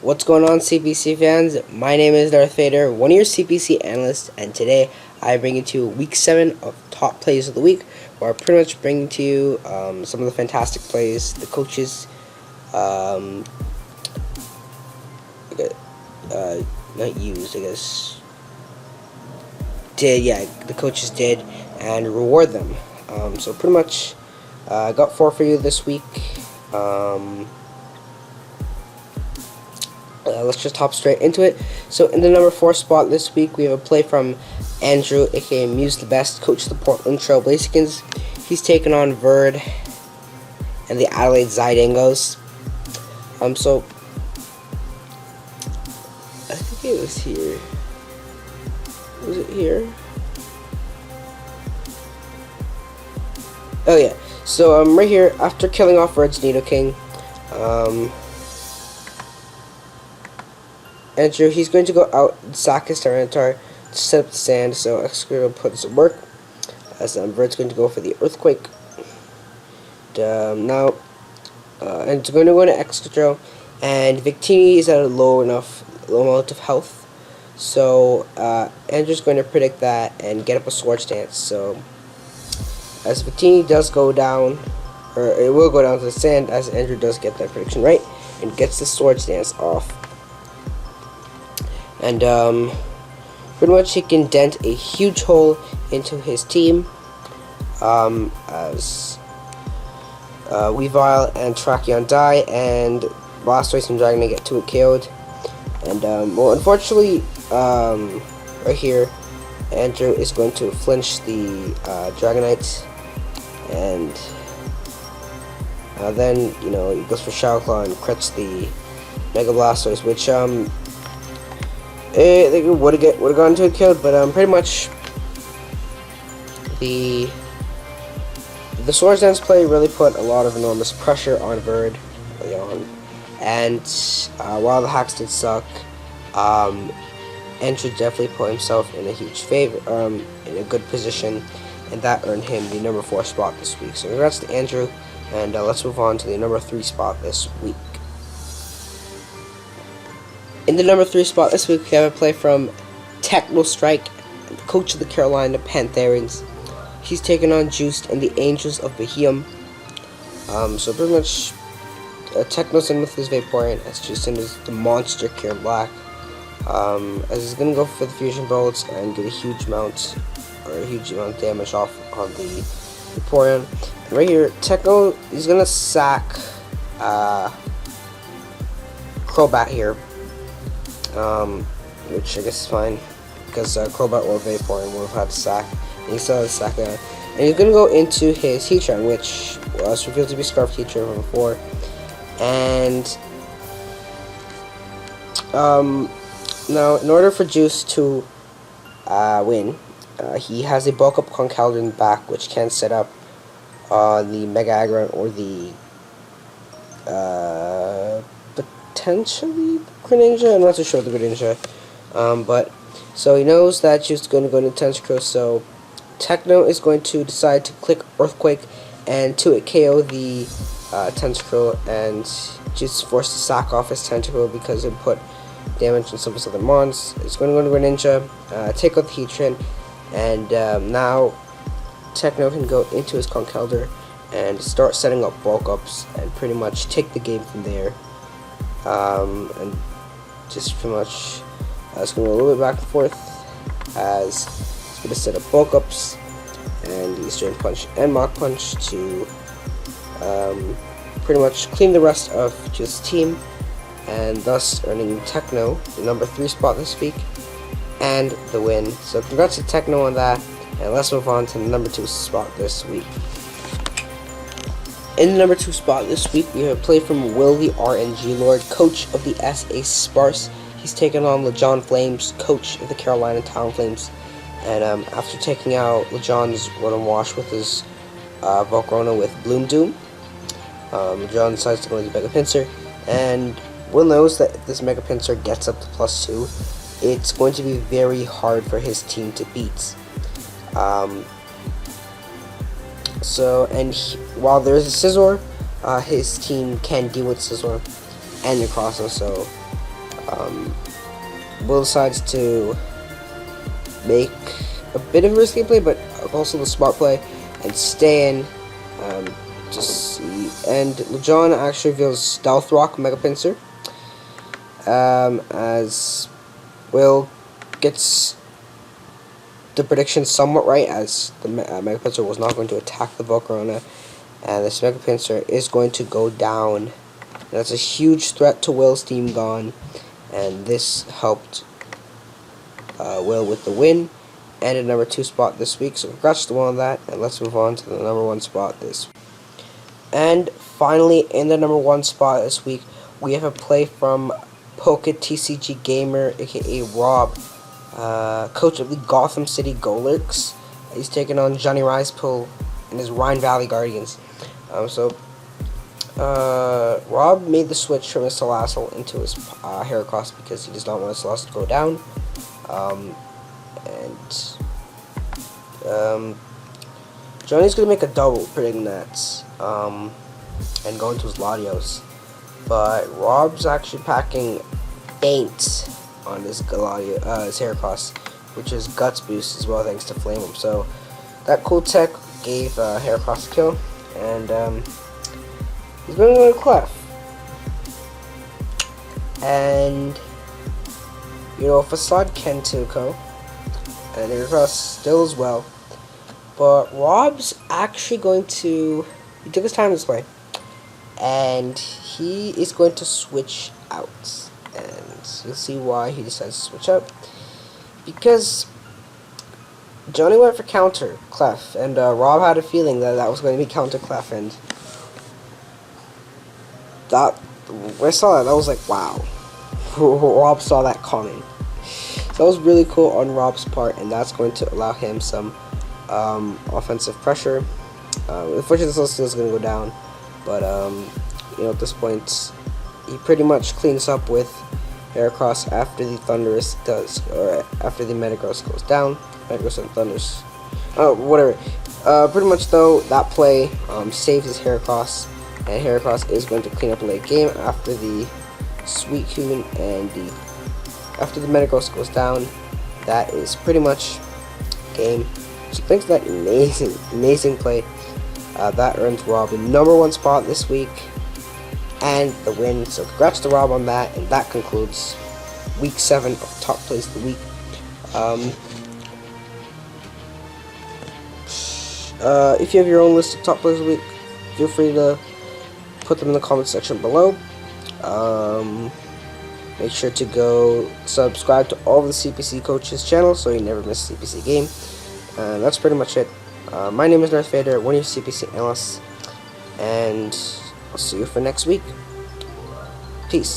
What's going on, CPC fans? My name is NarthVader, one of your CPC analysts, and today I bring you to Week 7 of Top Plays of the Week, where I pretty much bring to you some of the fantastic plays the coaches not used, I guess, the coaches did, and reward them. So pretty much, I got 4 for you this week. Let's just hop straight into it. So in the number 4 spot this week, we have a play from Andrew, aka Muse the Best, coach of the Portland Trail Blazers. He's taking on Verd and the Adelaide Zydangos. So I think it was here. Was it here? Oh yeah. So right here, after killing off Verd's Nidoking, Andrew, he's going to go out and sack his Tyranitar to set up the sand, so Excavator will put this to work. As Verd's going to go for the Earthquake. And it's going to go into Excavator, and Victini is at a low amount of health. So Andrew's going to predict that and get up a Swords Dance. So as Victini does go down, or it will go down to the sand, as Andrew does get that prediction right and gets the Swords Dance off. And pretty much he can dent a huge hole into his team as Weavile and Tracheon die, and Blastoise and Dragonite get 2 KO'd. And well, unfortunately, right here, Andrew is going to flinch the Dragonite, and then he goes for Shadow Claw and crits the Mega Blastoise, which they would have gone to a kill, but pretty much the Swords Dance play really put a lot of enormous pressure on Verd early on, and while the hacks did suck, Andrew definitely put himself in a huge favor, in a good position, and that earned him the number 4 spot this week. So congrats to Andrew, and let's move on to the number 3 spot this week. In the number 3 spot this week, we have a play from Techno Strike, coach of the Carolina Panthers. He's taking on Juiced and the Angels of Behem. So pretty much, Techno's in with his Vaporeon, as Juiced is the monster Cure Black. As he's gonna go for the Fusion Bolts and get a huge amount of damage off on the Vaporeon. And right here, Techno is gonna sack Crobat here. Which I guess is fine, because Crobat or Vaporeon would have had to sack, and he still has sack there. And he's going to go into his Heatran, which was revealed to be Scarf Heatran from before. And now, in order for Juice to win, he has a bulk up Conkeldurr in the back, which can set up the Mega Aggron or the potentially Greninja. I'm not too sure the Greninja, but so he knows that Juice is going to go into Tentacruel, so Techno is going to decide to click Earthquake and to KO the Tentacruel, and Juice is forced to sack off his Tentacruel because it put damage on some of his other mons. It's going to go into Greninja, take out the Heatran, and now Techno can go into his Conkeldurr and start setting up bulk ups and pretty much take the game from there. And just pretty much it's going to go a little bit back and forth as he's going to set up bulk ups and use Drain Punch and Mach Punch to pretty much clean the rest of Juice's team, and thus earning Techno the number 3 spot this week and the win. So congrats to Techno on that, and let's move on to the number 2 spot this week. In the number 2 spot this week, we have a play from Will the RNG Lord, coach of the SA Sparse. He's taken on Lejon Flames, coach of the Carolina Talonflames. And after taking out Lejon's Rotom Wash with his Volcarona with Bloom Doom, Lejon decides to go into Mega Pinsir. And Will knows that if this Mega Pinsir gets up to +2, it's going to be very hard for his team to beat. While there's a Scizor, his team can deal with Scizor and Necrozma, so Will decides to make a bit of a risky play, but also the smart play and stay in. Just see, and John actually reveals Stealth Rock Mega Pincer. As Will gets the prediction somewhat right, as the Mega Pincer was not going to attack the Volcarona, and this Mega Pincer is going to go down. That's a huge threat to Will's team gone, and this helped Will with the win and a number 2 spot this week. So congrats to Will on that, and let's move on to the number 1 spot this week. And finally, in the number 1 spot this week, we have a play from Pocket TCG Gamer, aka Rob, coach of the Gotham City Golurks. He's taking on Johnny Risepool and his Rhine Valley Guardians. Rob made the switch from his Salazzle into his Heracross because he does not want his Salazzle to go down. Johnny's going to make a double, predicting that, and go into his Latios. But Rob's actually packing Faint on his his Heracross, which is Guts boost as well, thanks to Flame him. So that cool tech gave Heracross a kill, and he's going to go to Clef. And Facade Kentuko, and Heracross still as well. But Rob's actually going to, he took his time this way, and he is going to switch out. And you'll see why he decides to switch out. Because Johnny went for counter Clef, and Rob had a feeling that that was going to be counter Clef, and that, when I saw that, I was like, wow. Rob saw that coming. So that was really cool on Rob's part, and that's going to allow him some offensive pressure. Unfortunately, the Celestial is going to go down, but at this point, he pretty much cleans up with Heracross after the Thunderous does, or after the Metagross goes down. Metagross and Thunders, whatever. Pretty much though, that play saves his Heracross, and Heracross is going to clean up late game after the Suicune and after the Metagross goes down. That is pretty much game. So thanks to that amazing play, that earns Rob the number 1 spot this week and the win. So congrats to Rob on that, and that concludes week 7 of Top Plays of the Week. If you have your own list of Top Plays of the Week, feel free to put them in the comment section below. Make sure to go subscribe to all the CPC coaches channels so you never miss a CPC game. And that's pretty much it. My name is NarthVader, one of your CPC analysts, and I'll see you for next week. Peace.